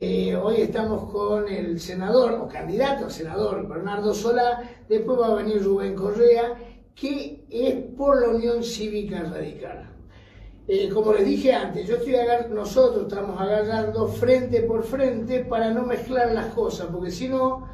Hoy estamos con el senador, o candidato a senador, Bernardo Solá. Después va a venir Rubén Correa, que es por la Unión Cívica Radical. Como les dije antes, nosotros estamos agarrando frente por frente para no mezclar las cosas, porque si no,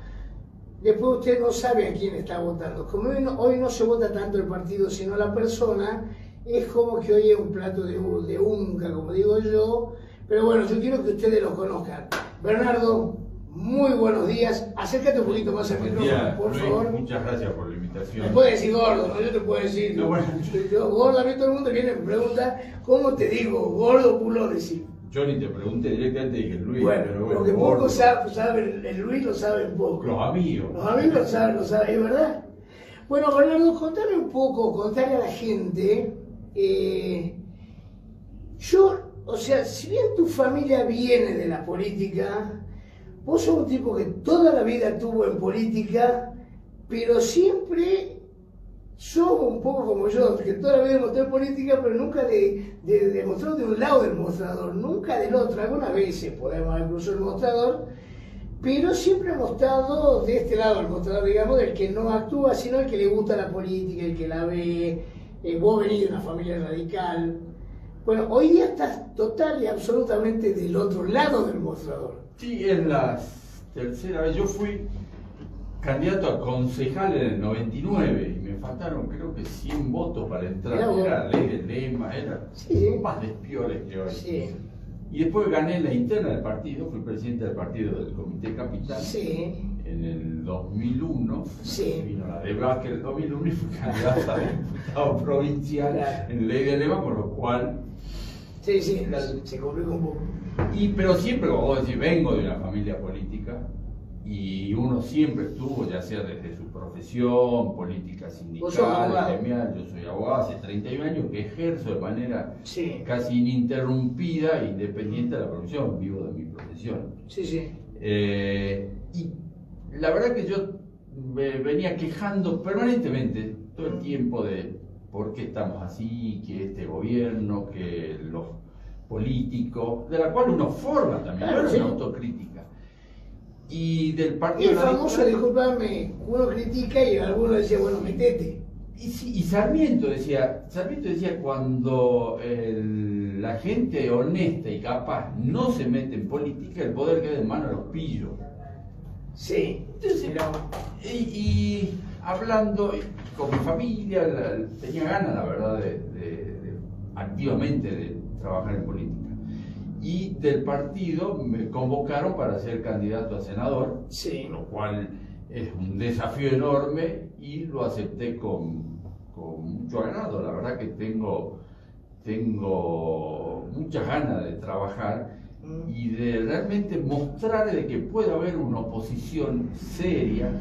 después usted no sabe a quién está votando. Como hoy no se vota tanto el partido, sino la persona, es como que hoy es un plato de unca, como digo yo. Pero bueno, yo quiero que ustedes lo conozcan. Bernardo, muy buenos días. Acércate un poquito más al micrófono, por favor. Muchas gracias por la invitación. Me puedes decir gordo, ¿no? Yo te puedo decir. No, bueno. Yo gordo, a mí todo el mundo viene y me pregunta, ¿cómo te digo? Gordo, culo, decir. Yo ni te pregunté directamente, dije Luis. Bueno, pero lo que poco sabe, el Luis lo sabe poco. Los amigos. Los amigos lo saben, es verdad. Bueno, Bernardo, contame un poco, contale a la gente. O sea, si bien tu familia viene de la política, vos sos un tipo que toda la vida estuvo en política, pero siempre sos un poco como yo, que toda la vida demostré en política, pero nunca demostró de un lado del mostrador, nunca del otro. Algunas veces podemos haber cruzado el mostrador, pero siempre hemos estado de este lado del mostrador, digamos, del que no actúa, sino el que le gusta la política, el que la ve. Vos venís de una familia radical. Bueno, hoy día estás total y absolutamente del otro lado del mostrador. Sí, es la tercera vez. Yo fui candidato a concejal en el 99 y me faltaron creo que 100 votos para entrar. Era la ley del lema, era más despiores que hoy. Sí. Y después gané la interna del partido, fui presidente del partido del Comité Capital. Sí. En el 2001, sí. Vino la debacle del 2001 y fui candidato a diputado provincial en ley de lema, con lo cual... Sí, se complica un poco. Pero siempre, como vos decís, vengo de una familia política y uno siempre estuvo, ya sea desde su profesión, política sindical, gremial. Yo soy abogado hace 31 años que ejerzo de manera casi ininterrumpida e independiente de la profesión, vivo de mi profesión. Y la verdad que yo me venía quejando permanentemente todo el tiempo de por qué estamos así, que este gobierno, que los políticos, de la cual uno forma también, es una autocrítica. Y del partido... Y el famoso, discúlpame, uno critica y alguno decía, bueno, metete. Y Sarmiento decía cuando la gente honesta y capaz no se mete en política, el poder queda en manos de los pillos. Sí. Entonces, y hablando con mi familia, tenía ganas, la verdad, activamente de trabajar en política. Y del partido me convocaron para ser candidato a senador, lo cual es un desafío enorme y lo acepté con mucho agrado. La verdad que tengo muchas ganas de trabajar y de realmente mostrar de que puede haber una oposición seria,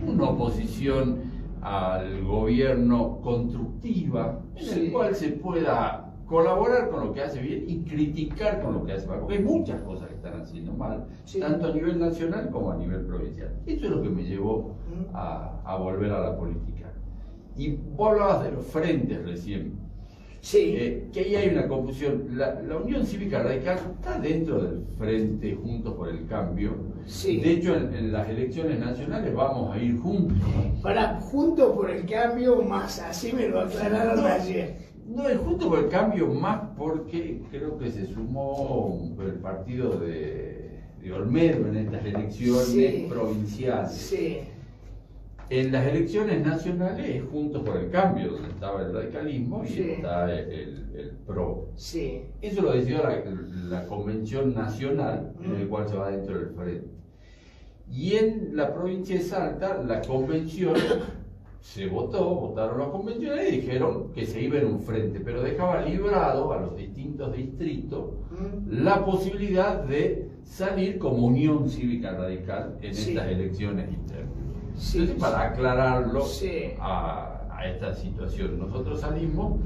una oposición al gobierno constructiva, en el cual se pueda colaborar con lo que hace bien y criticar con lo que hace mal, porque hay muchas cosas que están haciendo mal, tanto a nivel nacional como a nivel provincial. Eso es lo que me llevó a volver a la política. Y vos hablabas de los frentes recién. Que ahí hay una confusión. La Unión Cívica Radical está dentro del Frente Juntos por el Cambio. De hecho, en las elecciones nacionales vamos a ir juntos. Para Juntos por el Cambio más, así me lo aclararon ayer. No, el Juntos por el Cambio más porque creo que se sumó el partido de Olmedo en estas elecciones provinciales. En las elecciones nacionales es Juntos por el Cambio, donde estaba el radicalismo y está el PRO. Eso lo decidió la Convención Nacional, en el cual se va dentro del frente. Y en la provincia de Salta, la convención votaron los convencionales y dijeron que se iba en un frente, pero dejaba librado a los distintos distritos la posibilidad de salir como Unión Cívica Radical en estas elecciones internas. Entonces, para aclararlo a esta situación, nosotros salimos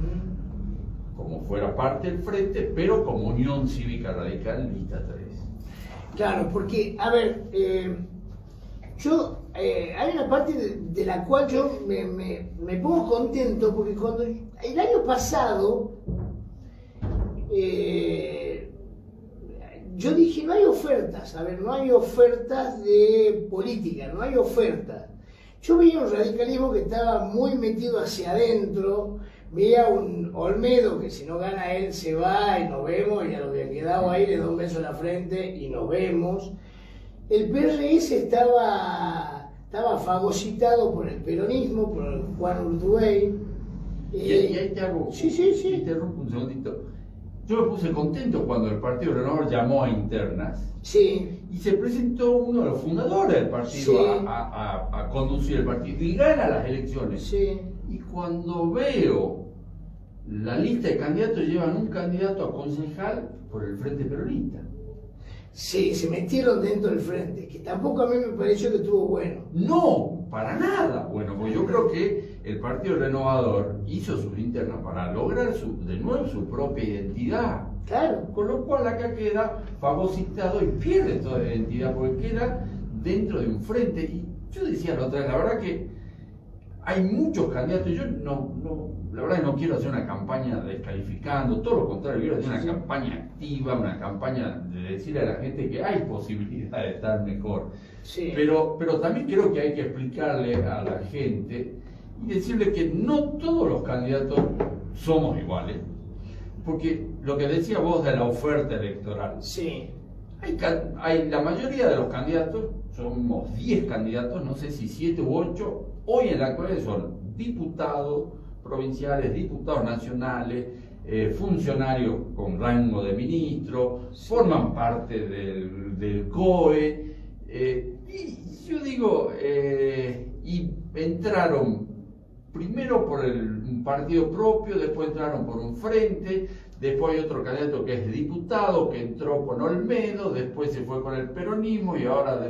como fuera parte del frente, pero como Unión Cívica Radical lista 3. Claro, porque, a ver, hay una parte de la cual yo me pongo contento, porque cuando el año pasado yo dije, no hay ofertas, a ver, no hay ofertas de política, no hay ofertas. Yo veía un radicalismo que estaba muy metido hacia adentro, veía un Olmedo que si no gana él se va y nos vemos, y a lo que ha quedado ahí le doy un beso en la frente y nos vemos. El PRS estaba fagocitado por el peronismo, por el Juan Urtubey. Y ahí te hago, sí. Te interrumpo un segundito. Yo me puse contento cuando el Partido Renovador llamó a internas. Sí. Y se presentó uno de los fundadores del partido sí. a conducir el partido. Y gana las elecciones. Sí. Y cuando veo la lista de candidatos, llevan un candidato a concejal por el Frente Peronista. Sí, se metieron dentro del frente, que tampoco a mí me pareció que estuvo bueno. No, para nada. Bueno, pues yo creo que el Partido Renovador hizo sus internas para lograr de nuevo su propia identidad. Claro. Con lo cual acá queda fagocitado y pierde toda la identidad porque queda dentro de un frente. Y yo decía la otra vez, la verdad que hay muchos candidatos. Yo la verdad que no quiero hacer una campaña descalificando, todo lo contrario, quiero hacer una campaña activa, una campaña de decirle a la gente que hay posibilidad de estar mejor. Sí. Pero también creo que hay que explicarle a la gente y decirle que no todos los candidatos somos iguales. Porque lo que decía vos de la oferta electoral, sí. hay la mayoría de los candidatos, somos 10 candidatos, no sé si 7 u 8, hoy en la actualidad son diputados provinciales, diputados nacionales, funcionarios con rango de ministro, forman parte del COE, y yo digo, y entraron primero por un partido propio, después entraron por un frente, después hay otro candidato que es diputado, que entró con Olmedo, después se fue con el peronismo y ahora...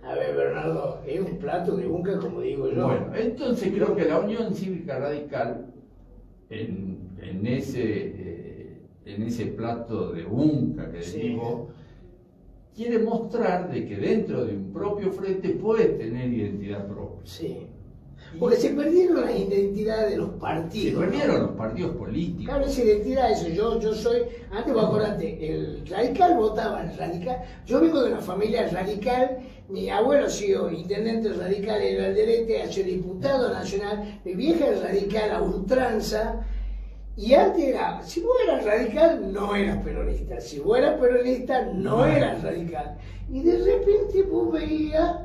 A ver, Bernardo, es un plato de unca, como digo yo. Bueno, entonces creo que la Unión Cívica Radical, en ese plato de unca que decimos, quiere mostrar de que dentro de un propio frente puede tener identidad propia. Sí. Porque se perdieron las identidades de los partidos. Se perdieron los partidos políticos. Claro, esa identidad, eso. Yo soy, antes vos acordate, el radical votaba el radical. Yo vengo de una familia radical, mi abuelo ha sido intendente radical en Alderete, ha sido diputado nacional, mi vieja es radical a ultranza. Y antes era, si vos eras radical, no eras peronista. Si vos eras peronista, no eras radical. Y de repente vos veías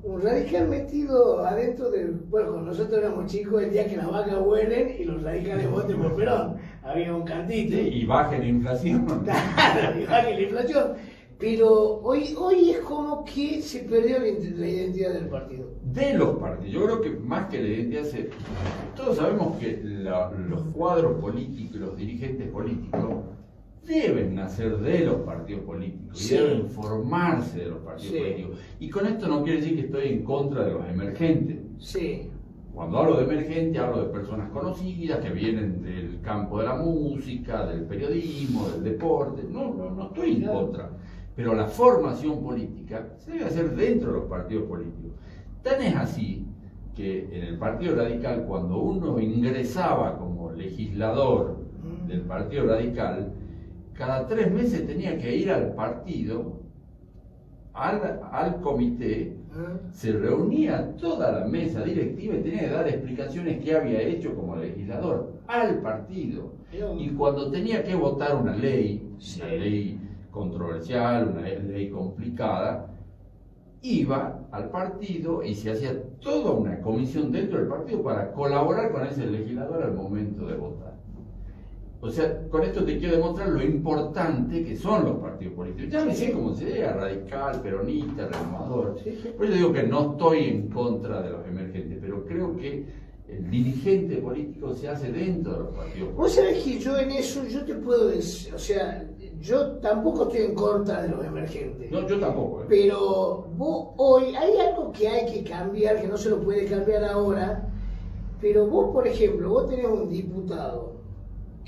un radical metido adentro del... Bueno, cuando nosotros éramos chicos, el día que las vacas huelen y los radicales voten por Perón. Había un cantito. Sí, y baje la inflación. Claro, y baje la inflación. Pero hoy es como que se perdió la identidad del partido. De los partidos. Yo creo que más que la identidad, todos sabemos que los cuadros políticos, los dirigentes políticos, deben nacer de los partidos políticos, sí. Y deben formarse de los partidos políticos. Y con esto no quiere decir que estoy en contra de los emergentes. Sí. Cuando hablo de emergente, hablo de personas conocidas que vienen del campo de la música, del periodismo, del deporte. No estoy en contra. Pero la formación política se debe hacer dentro de los partidos políticos. Tan es así que en el Partido Radical, cuando uno ingresaba como legislador del Partido Radical, cada 3 meses tenía que ir al partido, al comité, se reunía toda la mesa directiva y tenía que dar explicaciones que había hecho como legislador al partido. Y cuando tenía que votar una ley controversial, una ley complicada, iba al partido y se hacía toda una comisión dentro del partido para colaborar con ese legislador al momento de votar. O sea, con esto te quiero demostrar lo importante que son los partidos políticos. Ya me sé cómo se diga, radical, peronista, renovador. Por eso digo que no estoy en contra de los emergentes, pero creo que el dirigente político se hace dentro de los partidos políticos. Vos sabés que yo en eso, yo te puedo decir, o sea, yo tampoco estoy en contra de los emergentes. No, yo tampoco. Pero vos hoy, hay algo que hay que cambiar, que no se lo puede cambiar ahora, pero vos, por ejemplo, vos tenés un diputado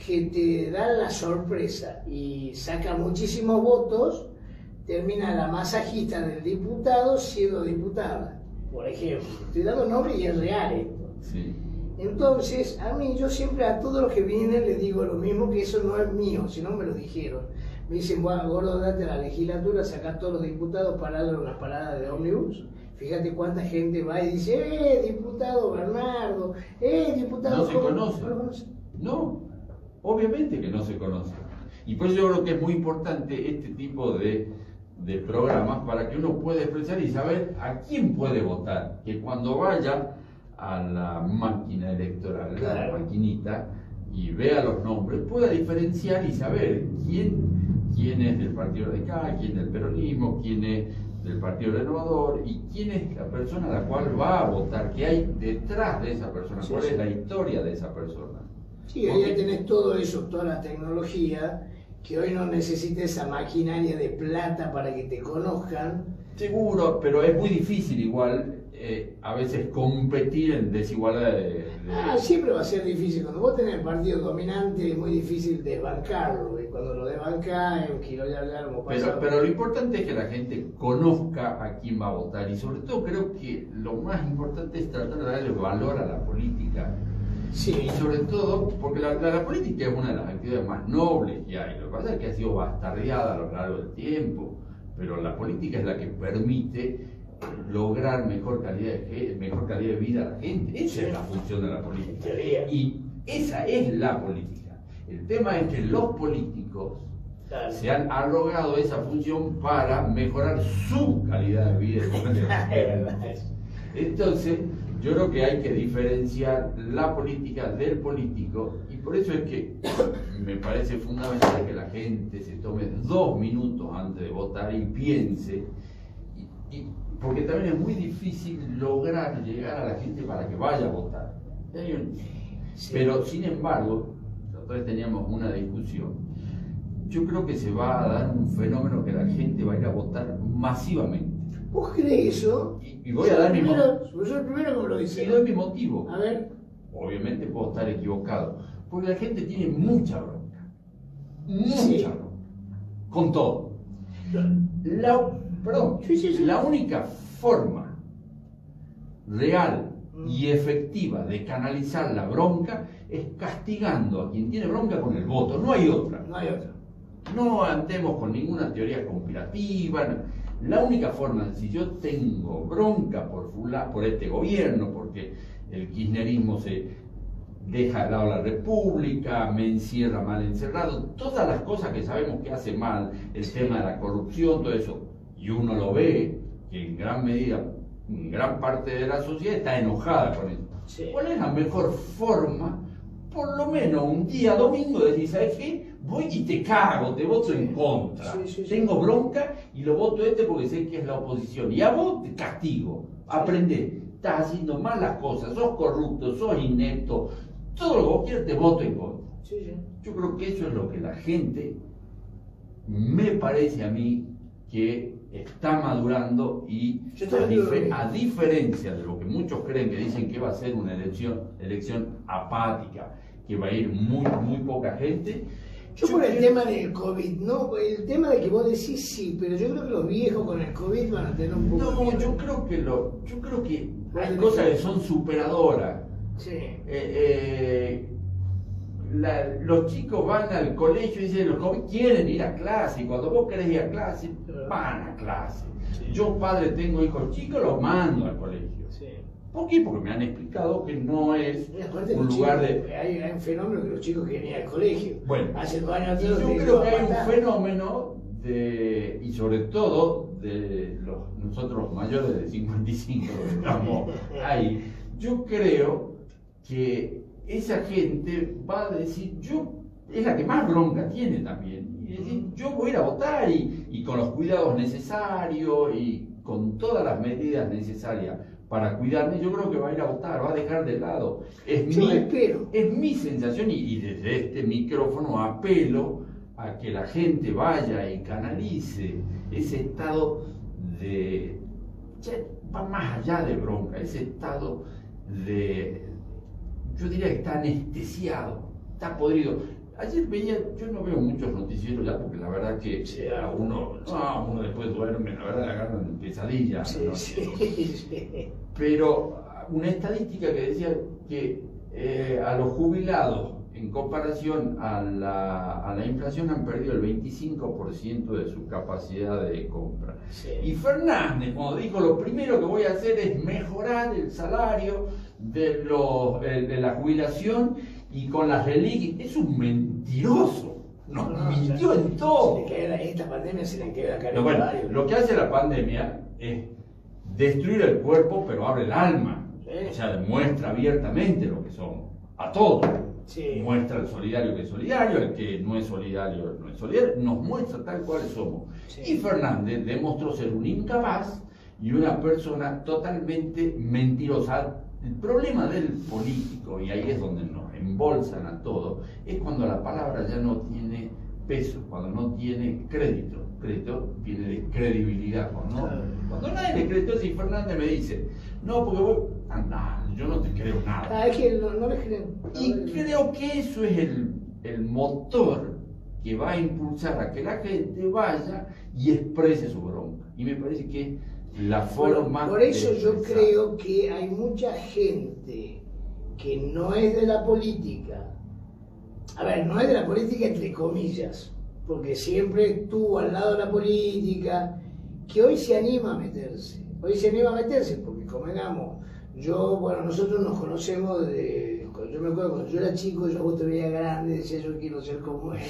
que te da la sorpresa y saca muchísimos votos, termina la masajista del diputado siendo diputada, por ejemplo. Estoy dando nombre y es real esto. Sí. Entonces, yo siempre a todos los que vienen les digo lo mismo, que eso no es mío, si no me lo dijeron. Me dicen, bueno, gordo, date a la legislatura, sacás todos los diputados, pararle unas paradas de ómnibus. Fíjate cuánta gente va y dice, diputado Bernardo, diputado... No se conoce. No, obviamente que no se conoce. Y por eso yo creo que es muy importante este tipo de programas para que uno pueda expresar y saber a quién puede votar. Que cuando vaya a la máquina electoral, a la maquinita, y vea los nombres, pueda diferenciar y saber quién es del Partido Radical, quién del peronismo, quién es del Partido Renovador y quién es la persona a la cual va a votar, qué hay detrás de esa persona, cuál es la historia de esa persona. Sí, hoy ya tenés todo eso, toda la tecnología, que hoy no necesita esa maquinaria de plata para que te conozcan. Seguro, pero es muy difícil igual a veces competir en desigualdad siempre va a ser difícil. Cuando vos tenés el partido dominante es muy difícil desbancarlo, y cuando lo desbancás es un kilo ya como pasa. Pero lo importante es que la gente conozca a quién va a votar, y sobre todo creo que lo más importante es tratar de darle valor a la política. Sí. Y sobre todo, porque la política es una de las actividades más nobles que hay. Lo que pasa es que ha sido bastardeada a lo largo del tiempo, pero la política es la que permite lograr mejor calidad de vida a la gente. Esa es la función de la política. Y esa es la política. El tema es que los políticos se han arrogado esa función para mejorar su calidad de vida. Entonces, yo creo que hay que diferenciar la política del político, y por eso es que me parece fundamental que la gente se tome 2 minutos antes de votar y piense, porque también es muy difícil lograr llegar a la gente para que vaya a votar. Pero sin embargo, nosotros teníamos una discusión. Yo creo que se va a dar un fenómeno que la gente va a ir a votar masivamente. ¿Vos crees eso? Y voy a dar mi motivo. Yo el primero que me lo dice. Y doy mi motivo. A ver. Obviamente puedo estar equivocado, porque la gente tiene mucha bronca. Mucha bronca. Con todo. La única forma real y efectiva de canalizar la bronca es castigando a quien tiene bronca con el voto. No hay otra. No hay otra. No andemos con ninguna teoría conspirativa. La única forma, si yo tengo bronca por este gobierno, porque el kirchnerismo se deja de lado la república, me encierra mal encerrado, todas las cosas que sabemos que hace mal, el tema de la corrupción, todo eso, y uno lo ve, que en gran medida, en gran parte de la sociedad está enojada con eso. Sí. ¿Cuál es la mejor forma? Por lo menos un día domingo decir, ¿sabes qué? Voy y te cago, te voto en contra. Tengo bronca y lo voto porque sé que es la oposición. Y a vos te castigo. Aprendé. Estás haciendo malas cosas, sos corrupto, sos inepto. Todo lo que vos quieras te voto en contra. Yo creo que eso es lo que la gente, me parece a mí, que está madurando, y a diferencia de lo que muchos creen, que dicen que va a ser una elección apática, que va a ir muy poca gente. Yo por el tema del COVID, ¿no? El tema de que vos decís sí, pero yo creo que los viejos con el COVID van a tener un poco... No, yo creo que hay cosas que son superadoras. Sí. Los chicos van al colegio y dicen, los jóvenes quieren ir a clase, y cuando vos querés ir a clase, van a clase. Sí. Yo, padre, tengo hijos chicos, los mando al colegio. Sí. ¿Por qué? Porque me han explicado que no es un lugar de... Hay un fenómeno que los chicos quieren ir al colegio. Bueno, hace 2 años yo creo que hay un fenómeno y sobre todo de nosotros mayores de 55 que estamos ahí, yo creo que esa gente va a decir, es la que más bronca tiene también, y decir, yo voy a ir a votar y con los cuidados necesarios y con todas las medidas necesarias para cuidarme, yo creo que va a ir a votar, va a dejar de lado. Es mi sensación, y desde este micrófono apelo a que la gente vaya y canalice ese estado de... ya va más allá de bronca, ese estado de... yo diría que está anestesiado, está podrido. Ayer veía, yo no veo muchos noticieros ya, porque la verdad que uno después duerme, la verdad le agarran pesadillas. Pero una estadística que decía que a los jubilados en comparación a la inflación han perdido el 25% de su capacidad de compra. Sí. Y Fernández, cuando dijo lo primero que voy a hacer es mejorar el salario de la jubilación y con las reliquias, es un mentiroso, nos mintió en todo. Esta pandemia se le queda cara. Bueno, lo que hace la pandemia es destruir el cuerpo, pero abre el alma. Sí. O sea, demuestra abiertamente lo que somos, a todos. Sí. Muestra el solidario que es solidario, el que no es solidario no es solidario, nos muestra tal cual somos. Sí. Y Fernández demostró ser un incapaz y una persona totalmente mentirosa. El problema del político, y ahí es donde nos embolsan a todos, es cuando la palabra ya no tiene peso, cuando no tiene crédito. Crédito viene de credibilidad. Cuando nadie le cree, si Fernández me dice, no, porque vos, anda, yo no te creo nada. Es que no les creen. Y creo que eso es el motor que va a impulsar a que la gente vaya y exprese su bronca. Y me parece que la forma... Por eso yo creo que hay mucha gente que no es de la política. A ver, no es de la política entre comillas, porque siempre estuvo al lado de la política, que hoy se anima a meterse. Hoy se anima a meterse porque, convengamos, nosotros nos conocemos yo me acuerdo cuando yo era chico, yo a vos te veía grande, decía yo quiero ser como él.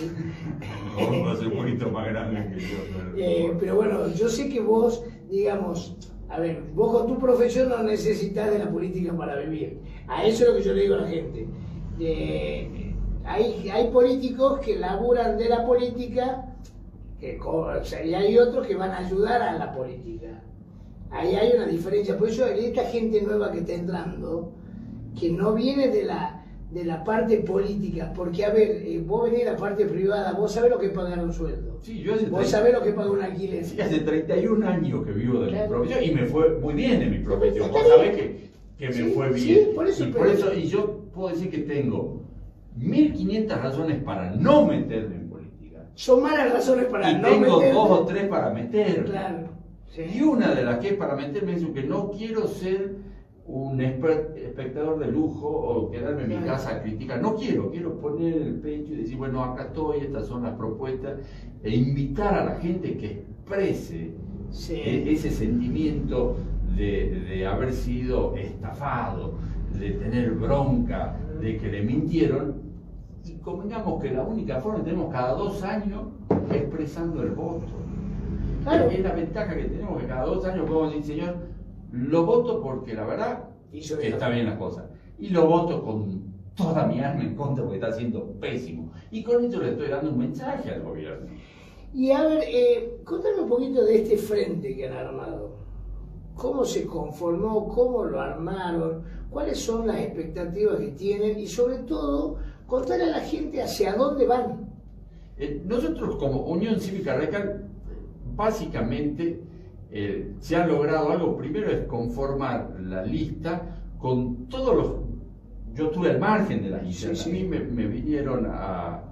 No, va a ser un poquito más grande que yo. Pero bueno, yo sé que vos, digamos, a ver, vos con tu profesión no necesitas de la política para vivir. A eso es lo que yo le digo a la gente. Hay políticos que laburan de la política, y hay otros que van a ayudar a la política. Ahí hay una diferencia. Por eso esta gente nueva que está entrando, que no viene de la parte política, porque a ver, vos venís de la parte privada, vos sabés lo que es pagar un sueldo. Sí, vos sabés lo que es pagar un alquiler. Sí, hace 31 años que vivo de mi profesión y me fue muy bien en mi profesión. Vos sabés que me fue bien. Sí, por eso, y yo puedo decir que tengo 1500 razones para no meterme en política. Son malas razones para no meterme. Y tengo 2 o 3 para meterme. Claro. Sí. Y una de las que es para meterme es que no quiero ser un espectador de lujo o quedarme en mi casa a criticar. No quiero poner el pecho y decir, bueno, acá estoy, estas son las propuestas, e invitar a la gente que exprese ese sentimiento de haber sido estafado, de tener bronca, de que le mintieron. Y convengamos que la única forma que tenemos cada 2 años expresando el voto. Claro. Es la ventaja que tenemos, que cada 2 años podemos decir, señor, lo voto porque la verdad que está bien la cosa. Y lo voto con toda mi alma en contra porque está siendo pésimo. Y con esto le estoy dando un mensaje al gobierno. Y a ver, contame un poquito de este frente que han armado. ¿Cómo se conformó? ¿Cómo lo armaron? ¿Cuáles son las expectativas que tienen? Y sobre todo, contarle a la gente hacia dónde van. Nosotros como Unión Cívica Radical, básicamente se ha logrado algo. Primero es conformar la lista con todos los... Yo estuve al margen de la lista. Sí. A mí me vinieron a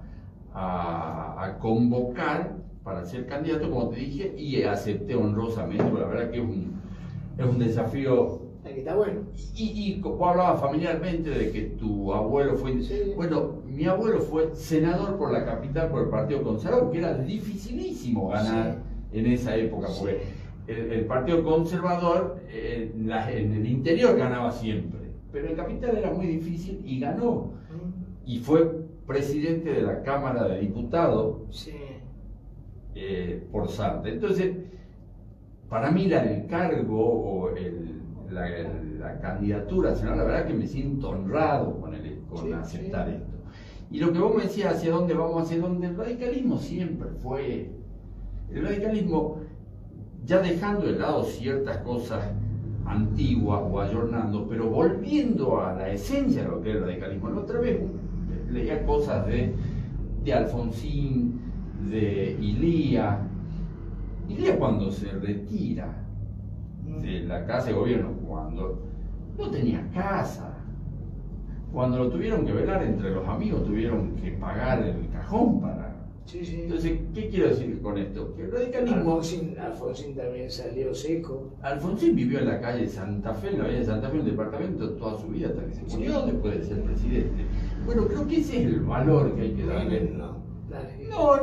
convocar para ser candidato, como te dije, y acepté honrosamente, porque la verdad que es un desafío. Está bueno. Y vos hablabas familiarmente de que tu abuelo fue... Sí. Bueno, mi abuelo fue senador por la capital por el Partido Conservador, que era dificilísimo ganar en esa época, porque el Partido Conservador en el interior ganaba siempre, pero en capital era muy difícil y ganó. Y fue presidente de la Cámara de Diputados por Salta. Entonces, para mí el cargo o la candidatura, senador, la verdad que me siento honrado con aceptar esto. Y lo que vos me decías, hacia dónde vamos, hacia dónde, el radicalismo siempre fue... El radicalismo, ya dejando de lado ciertas cosas antiguas o ayornando, pero volviendo a la esencia de lo que es el radicalismo. La otra vez leía cosas de Alfonsín, de Ilía cuando se retira de la casa de gobierno, cuando no tenía casa, cuando lo tuvieron que velar entre los amigos, tuvieron que pagar el cajón para... Entonces, ¿qué quiero decir con esto? Que el radicalismo... Alfonsín también salió seco. Alfonsín vivió en la calle Santa Fe, en la avenida de Santa Fe, en un departamento toda su vida hasta que se murió. ¿Dónde puede ser presidente? Bueno, creo que ese es el valor que hay que darle. No,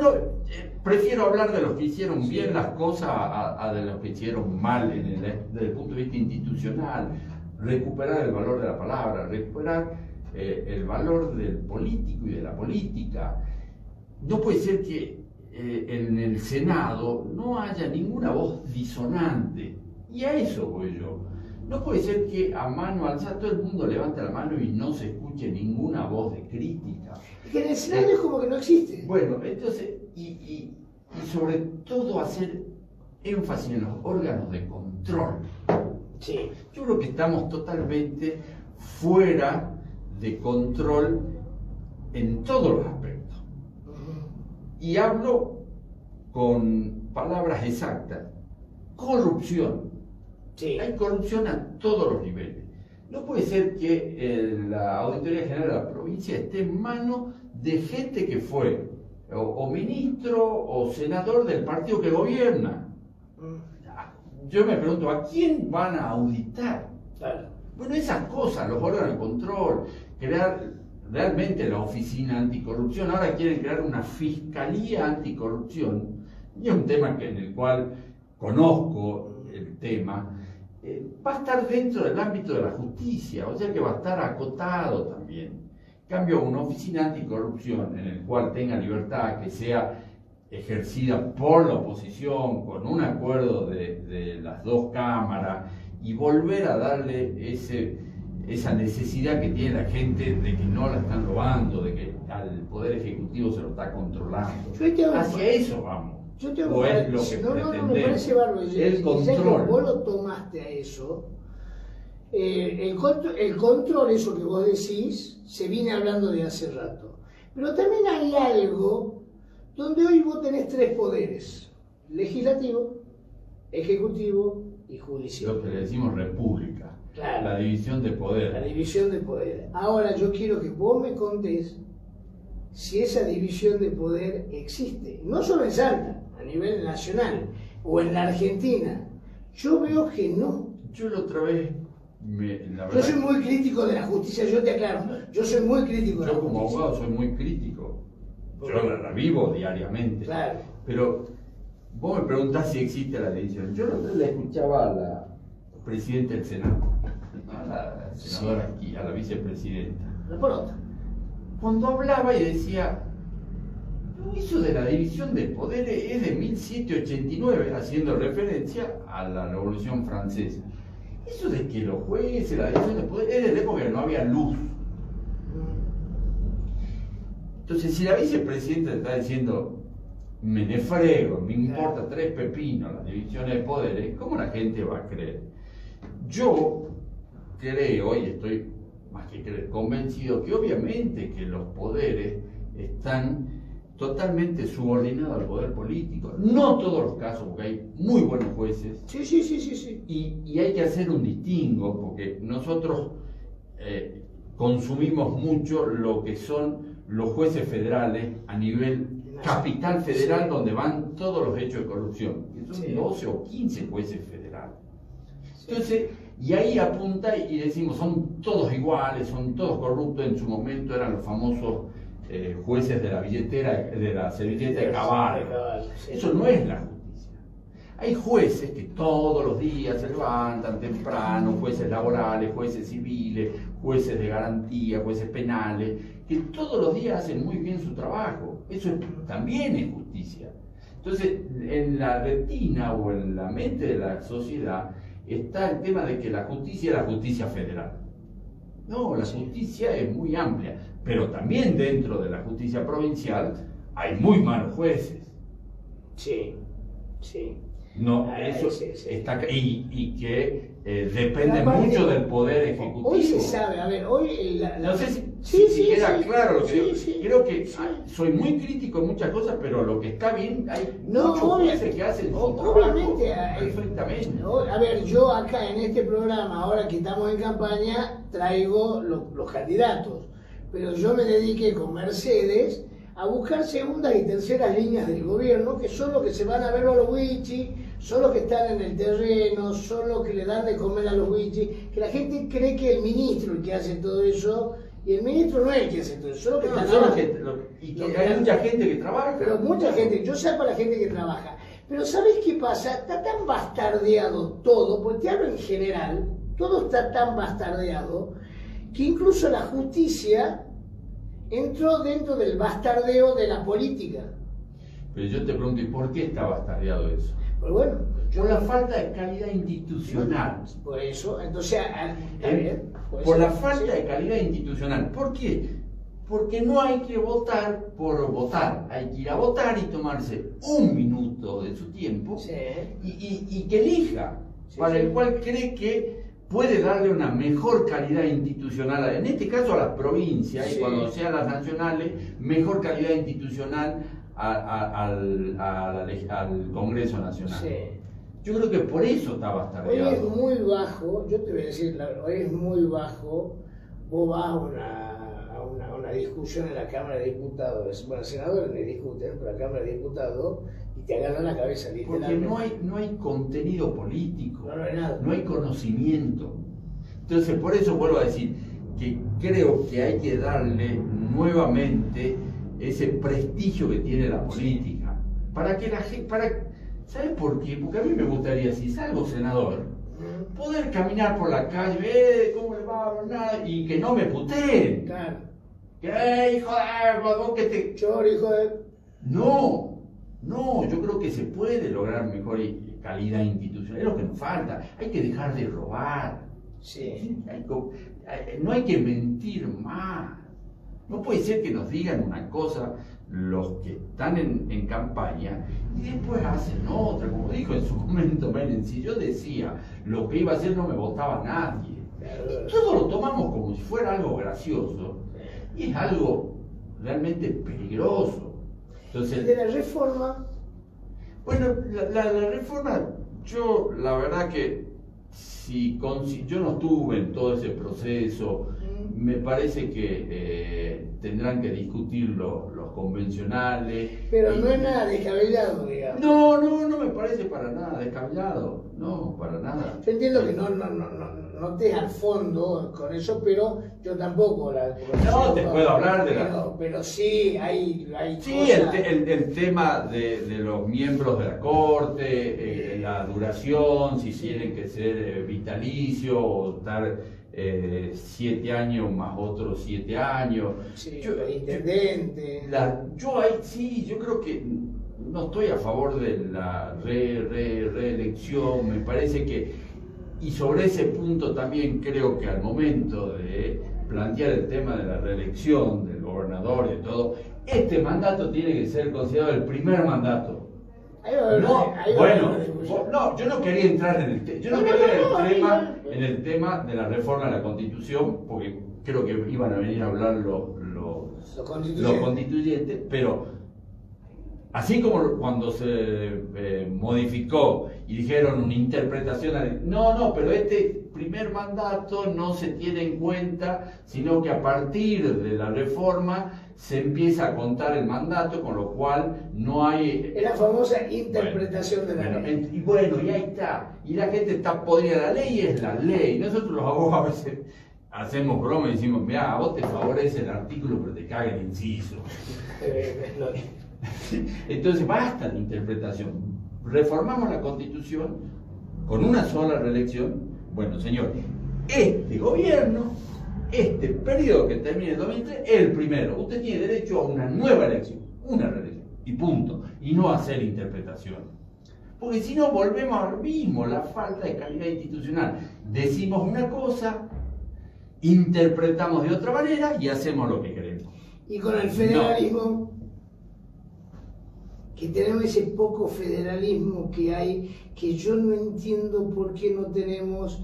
prefiero hablar de los que hicieron bien las cosas a de los que hicieron mal desde el punto de vista institucional. Recuperar el valor de la palabra, recuperar el valor del político y de la política. No puede ser que en el Senado no haya ninguna voz disonante, y a eso voy yo. No puede ser que a mano alzada todo el mundo levante la mano y no se escuche ninguna voz de crítica. Es que en el Senado es como que no existe. Bueno, entonces, y sobre todo hacer énfasis en los órganos de control. Sí. Yo creo que estamos totalmente fuera de control en todos los aspectos. Y hablo con palabras exactas. Corrupción. Sí. Hay corrupción a todos los niveles. No puede ser que la Auditoría General de la provincia esté en manos de gente que fue o ministro o senador del partido que gobierna. Yo me pregunto, ¿a quién van a auditar? Claro. Bueno, esas cosas, los órganos de control, crear realmente la oficina anticorrupción, ahora quieren crear una fiscalía anticorrupción, y es un tema en el cual conozco el tema, va a estar dentro del ámbito de la justicia, o sea que va a estar acotado también. En cambio, una oficina anticorrupción en el cual tenga libertad, que sea ejercida por la oposición, con un acuerdo de las dos cámaras, y volver a darle esa necesidad que tiene la gente de que no la están robando, de que al Poder Ejecutivo se lo está controlando. Hacia eso vamos. Yo tengo o es lo que pretendemos. Me parece bárbaro. El control. Vos lo tomaste a eso. El control, eso que vos decís, se viene hablando de hace rato. Pero también hay algo donde hoy vos tenés tres poderes: legislativo, ejecutivo y judicial. Lo que le decimos república. Claro. La división de poder. La división de poder. Ahora yo quiero que vos me contés si esa división de poder existe. No solo en Salta, a nivel nacional, o en la Argentina. Yo veo que no. Yo la otra vez, la verdad, yo soy muy crítico de la justicia, yo te aclaro. Yo soy muy crítico de la justicia. Yo justicia. como abogado soy muy crítico. Yo la vivo diariamente. Claro. Pero vos me preguntás si existe la división. Yo la otra vez le escuchaba a la presidenta del Senado, a la senadora aquí, a la vicepresidenta. La pelota. Cuando hablaba y decía, eso de la división de poderes es de 1789, haciendo referencia a la Revolución Francesa. Eso de que los jueces, la división de poderes, es de la época que no había luz. Entonces, si la vicepresidenta está diciendo, me nefrego, me importa tres pepinos las divisiones de poderes, ¿cómo la gente va a creer? Yo creo, y estoy más que convencido, que obviamente que los poderes están totalmente subordinados al poder político. No todos los casos, porque hay muy buenos jueces. Sí. Y hay que hacer un distingo, porque nosotros consumimos mucho lo que son los jueces federales a nivel capital federal, donde van todos los hechos de corrupción, que son 12 o 15 jueces federales. Entonces, y ahí apunta y decimos, son todos iguales, son todos corruptos. En su momento eran los famosos jueces de la billetera, de la servilleta de Caballo. Eso no es la justicia. Hay jueces que todos los días se levantan temprano, jueces laborales, jueces civiles, jueces de garantía, jueces penales, que todos los días hacen muy bien su trabajo. Eso también es justicia. Entonces, en la retina o en la mente de la sociedad está el tema de que la justicia es la justicia federal. No, la justicia es muy amplia, pero también dentro de la justicia provincial hay muy malos jueces. Sí. No, eso está, y que depende mucho del poder ejecutivo. Hoy se sabe, a ver, hoy no sé si queda claro lo que digo. Creo que soy muy crítico en muchas cosas, pero lo que está bien, hay muchos jueces que hacen su trabajo perfectamente. A ver, yo acá en este programa, ahora que estamos en campaña, traigo los candidatos, pero yo me dediqué con Mercedes a buscar segundas y terceras líneas del gobierno, que son los que se van a ver a los wichis, son los que están en el terreno, son los que le dan de comer a los wichis, que la gente cree que el ministro el que hace todo eso Y el ministro no es el que hace todo eso, solo que No, está solo abajo. y que hay mucha gente que trabaja. Pero mucha gente, yo sé para la gente que trabaja. Pero ¿sabes qué pasa? Está tan bastardeado todo, porque te hablo en general, todo está tan bastardeado, que incluso la justicia entró dentro del bastardeo de la política. Pero yo te pregunto, ¿y por qué está bastardeado eso? Pero bueno, yo Por la falta de calidad institucional. por eso, entonces, está bien, puede Por ser, la falta sí. de calidad institucional. ¿Por qué? Porque no hay que votar por votar. Hay que ir a votar y tomarse un minuto de su tiempo Sí. y que elija, Sí, para sí. el cual cree que puede darle una mejor calidad institucional, en este caso a las provincias, Sí. y cuando sean las nacionales, mejor calidad institucional al Congreso Nacional. Sí. Yo creo que por eso está Hoy es bastardeado. muy bajo, yo te voy a decir, hoy es muy bajo, vos vas a una discusión en la Cámara de Diputados, bueno, senadores ni discuten, pero la Cámara de Diputados, y te agarran la cabeza, Porque literalmente. no hay contenido político, No hay nada. no hay conocimiento. Entonces, por eso vuelvo a decir que creo que hay que darle nuevamente ese prestigio que tiene la política. Para que la gente, ¿sabes por qué? Porque a mí me gustaría, si salgo senador, poder caminar por la calle, ¿cómo le va? Nada, y que no me puteen. Claro. ¿Qué, hijo de vos que te... Chor, hijo de... No, yo creo que se puede lograr mejor calidad institucional. Es lo que nos falta. Hay que dejar de robar. Sí. No hay que mentir más. No puede ser que nos digan una cosa los que están en campaña y después hacen otra. Como dijo en su momento Menem, si yo decía lo que iba a hacer no me votaba nadie. Y todo lo tomamos como si fuera algo gracioso y es algo realmente peligroso. Entonces, De la reforma, bueno, la reforma, yo la verdad que yo no estuve en todo ese proceso, me parece que tendrán que discutirlo los convencionales. pero no es nada descabellado, digamos. No me parece para nada descabellado, no, para nada. Yo entiendo que no estés al fondo con eso, pero yo tampoco No, te puedo hablar de pero sí, hay Sí, cosas... el tema de los miembros de la Corte, la duración, si tienen que ser vitalicio o estar 7 años más otros 7 años. Sí, el intendente... Yo creo que no estoy a favor de la reelección, me parece que... Y sobre ese punto también creo que al momento de plantear el tema de la reelección del gobernador y de todo, este mandato tiene que ser considerado el primer mandato. Yo no quería entrar en el tema de la reforma de la Constitución, porque creo que iban a venir a hablar los constituyentes, pero así como cuando se modificó y dijeron una interpretación, pero este primer mandato no se tiene en cuenta, sino que a partir de la reforma se empieza a contar el mandato, con lo cual no hay... Es la famosa interpretación de la ley. Y ahí está. Y la gente está podrida, la ley es la ley. Nosotros los abogados a veces hacemos broma y decimos, mirá, a vos te favorece el artículo, pero te caga el inciso. Entonces basta de interpretación. Reformamos la Constitución con una sola reelección. Bueno, señor, este gobierno, este periodo que termine en 2003, es el primero. Usted tiene derecho a una nueva elección, una reelección, y punto. Y no hacer interpretación. Porque si no, volvemos a lo mismo, la falta de calidad institucional. Decimos una cosa, interpretamos de otra manera y hacemos lo que queremos. Y con el federalismo, que tenemos ese poco federalismo que hay, que yo no entiendo por qué no tenemos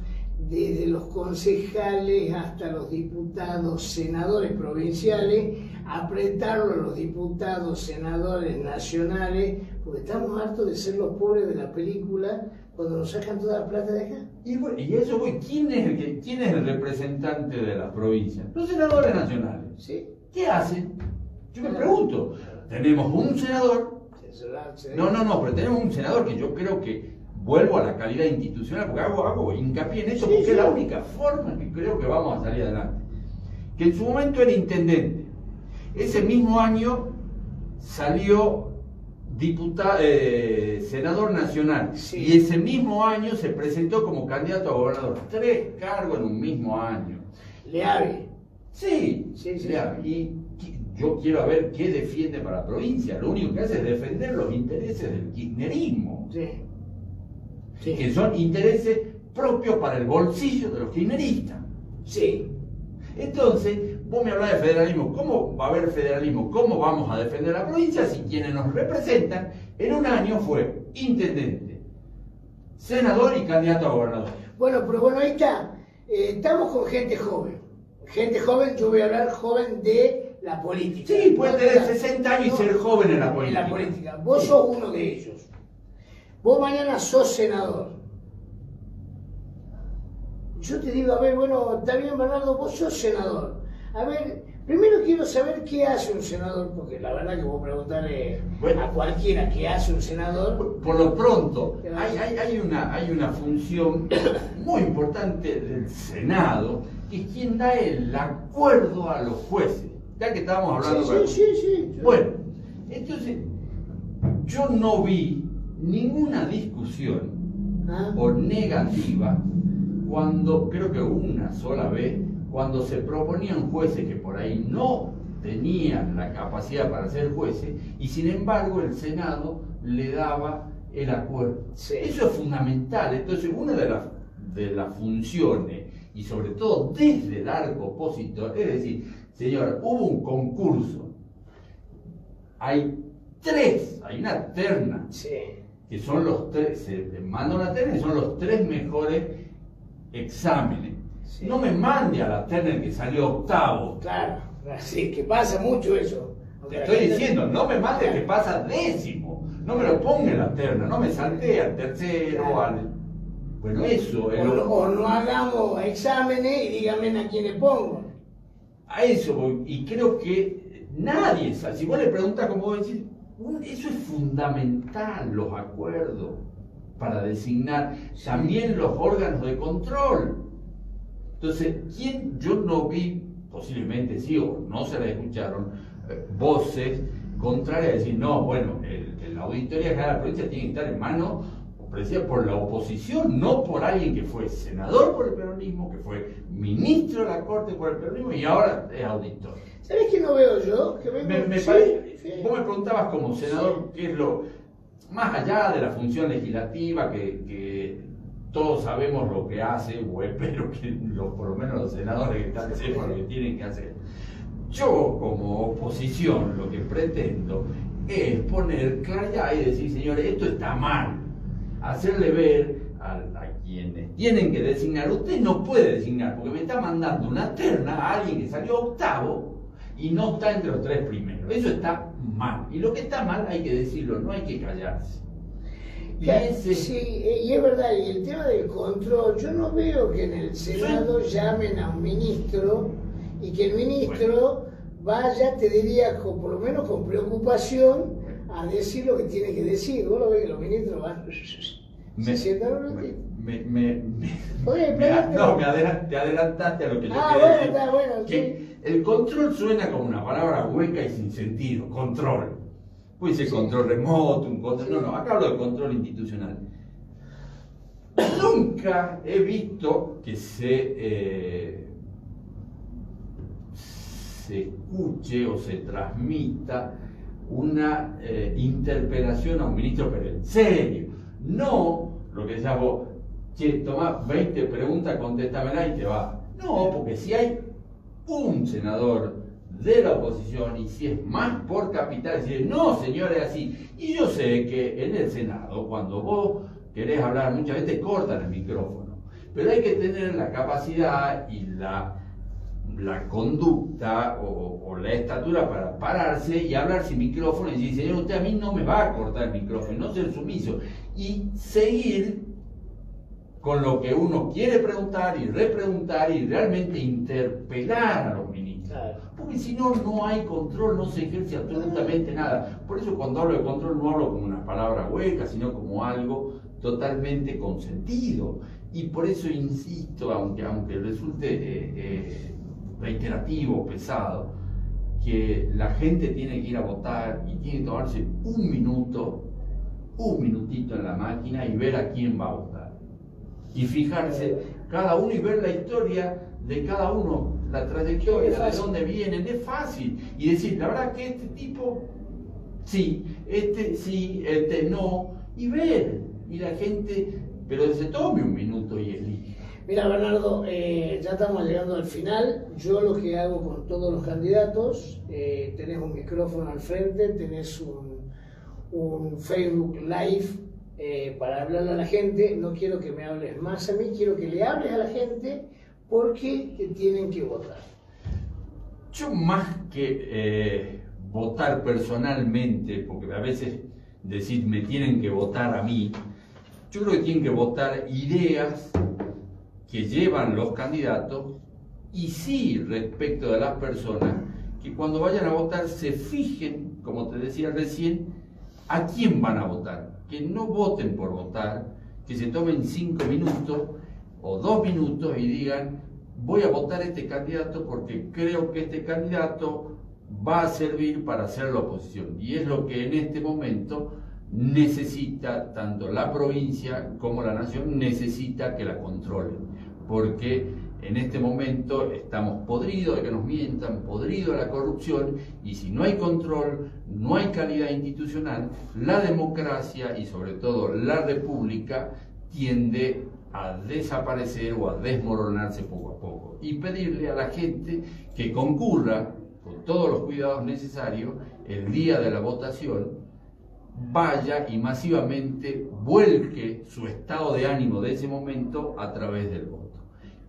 desde los concejales hasta los diputados, senadores provinciales, apretarlo a los diputados, senadores nacionales, porque estamos hartos de ser los pobres de la película cuando nos sacan toda la plata de acá. Y eso voy, ¿quién es el representante de las provincias? Los senadores nacionales. ¿Sí? ¿Qué hacen? Yo me pregunto, tenemos un senador, pero tenemos un senador que yo creo que vuelvo a la calidad institucional, porque hago hincapié en eso, porque es la única forma que creo que vamos a salir adelante. que en su momento era intendente. Ese mismo año salió senador nacional, sí. Y ese mismo año se presentó como candidato a gobernador. 3 cargos en un mismo año. Leave. Sí, Leave. Y yo quiero ver qué defiende para la provincia. Lo único que hace es defender los intereses del kirchnerismo, que son intereses propios para el bolsillo de los kirchneristas. Sí. Entonces, vos me hablás de federalismo. ¿Cómo va a haber federalismo? ¿Cómo vamos a defender la provincia si quienes nos representan en un año fue intendente, senador y candidato a gobernador? Bueno, ahí está. Estamos con gente joven. Gente joven, yo voy a hablar joven de la política. Sí, puede tener 60 años y ser joven en la política. Vos sos uno de ellos. Vos mañana sos senador. Yo te digo, a ver, bueno, está bien, Bernardo, vos sos senador. A ver, primero quiero saber qué hace un senador, porque la verdad que vos preguntarle a cualquiera qué hace un senador. Por lo pronto, hay una función muy importante del Senado, que es quien da el acuerdo a los jueces. Ya que estábamos hablando... Sí. Bueno, entonces, yo no vi ninguna discusión o negativa cuando, creo que una sola vez, cuando se proponían jueces que por ahí no tenían la capacidad para ser jueces, y sin embargo el Senado le daba el acuerdo. Sí. Eso es fundamental. Entonces, una de las funciones, y sobre todo desde el arco opositor, es decir, señora, hubo un concurso, hay una terna, que son los 3, se manda una terna y son los 3 mejores exámenes. Sí. No me mande a la terna el que salió octavo. Claro, sí, que pasa mucho eso. Te estoy diciendo, no me mande el que pasa décimo. No me lo ponga en la terna, no me salte al tercero, Bueno, eso... O no hagamos exámenes y díganme a quién le pongo. A eso voy, y creo que nadie sabe. Si vos le preguntas, como vos decís, eso es fundamental, los acuerdos para designar también los órganos de control. Entonces, yo no vi, posiblemente sí o no se la escucharon, voces contrarias a decir, no, bueno, la Auditoría General de la Provincia tiene que estar en manos por la oposición, no por alguien que fue senador por el peronismo, que fue ministro de la Corte por el peronismo y ahora es auditor. ¿Sabés qué no veo yo? Que vos me preguntabas como senador qué es lo, más allá de la función legislativa, que todos sabemos lo que hace, o espero que por lo menos los senadores que están sepan lo que tienen que hacer. Yo como oposición lo que pretendo es poner claridad y decir, señores, esto está mal. Hacerle ver a quienes tienen que designar, usted no puede designar, porque me está mandando una terna a alguien que salió octavo y no está entre los 3 primeros. Eso está mal. Y lo que está mal hay que decirlo, no hay que callarse. Sí, y es verdad, y el tema del control, yo no veo que en el Senado llamen a un ministro y que el ministro vaya, te diría, por lo menos con preocupación, a decir lo que tiene que decir. Vos lo ves que los ministros van... ¿Se sientan un ratito? Te adelantaste a lo que yo quería decir. Está bueno. Que el control suena como una palabra hueca y sin sentido, control. Puede ser control remoto, un control... No, acá hablo de control institucional. Nunca he visto que se escuche o se transmita una interpelación a un ministro, pero en serio, no lo que decías vos, che, tomá 20 preguntas, contéstamela y te va. No, porque si hay un senador de la oposición y si es más por capital, decir, no, señores, así. Y yo sé que en el Senado, cuando vos querés hablar, muchas veces cortan el micrófono, pero hay que tener la capacidad y la conducta o la estatura para pararse y hablar sin micrófono y decir, señor, usted a mí no me va a cortar el micrófono, no ser sumiso, y seguir con lo que uno quiere preguntar y repreguntar y realmente interpelar a los ministros. Porque si no, no hay control, no se ejerce absolutamente nada. Por eso cuando hablo de control no hablo como una palabra hueca, sino como algo totalmente consentido. Y por eso insisto, aunque resulte reiterativo, pesado, que la gente tiene que ir a votar y tiene que tomarse un minutito en la máquina y ver a quién va a votar. Y fijarse cada uno y ver la historia de cada uno, la trayectoria, de dónde vienen, es fácil. Y decir, la verdad que este tipo, sí, este no, y ver, y la gente, pero se tome un minuto y elija. Mira, Bernardo, ya estamos llegando al final. Yo lo que hago con todos los candidatos, tenés un micrófono al frente, tenés un Facebook Live para hablarle a la gente. No quiero que me hables más a mí, quiero que le hables a la gente porque tienen que votar. Yo más que votar personalmente, porque a veces decir me tienen que votar a mí, yo creo que tienen que votar ideas que llevan los candidatos y sí respecto de las personas que cuando vayan a votar se fijen, como te decía recién, a quién van a votar, que no voten por votar, que se tomen 5 minutos o 2 minutos y digan voy a votar a este candidato porque creo que este candidato va a servir para hacer la oposición y es lo que en este momento necesita tanto la provincia como la nación, necesita que la controlen, porque en este momento estamos podridos de que nos mientan, podridos de la corrupción, y si no hay control, no hay calidad institucional, la democracia y sobre todo la república tiende a desaparecer o a desmoronarse poco a poco. Y pedirle a la gente que concurra con todos los cuidados necesarios el día de la votación, vaya y masivamente vuelque su estado de ánimo de ese momento a través del voto.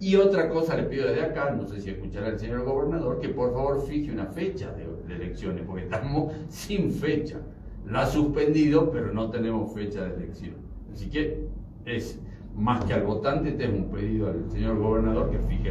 Y otra cosa le pido desde acá, no sé si escuchará el señor gobernador, que por favor fije una fecha de elecciones, porque estamos sin fecha. La ha suspendido, pero no tenemos fecha de elección. Así que es más que al votante, tengo un pedido al señor gobernador que fije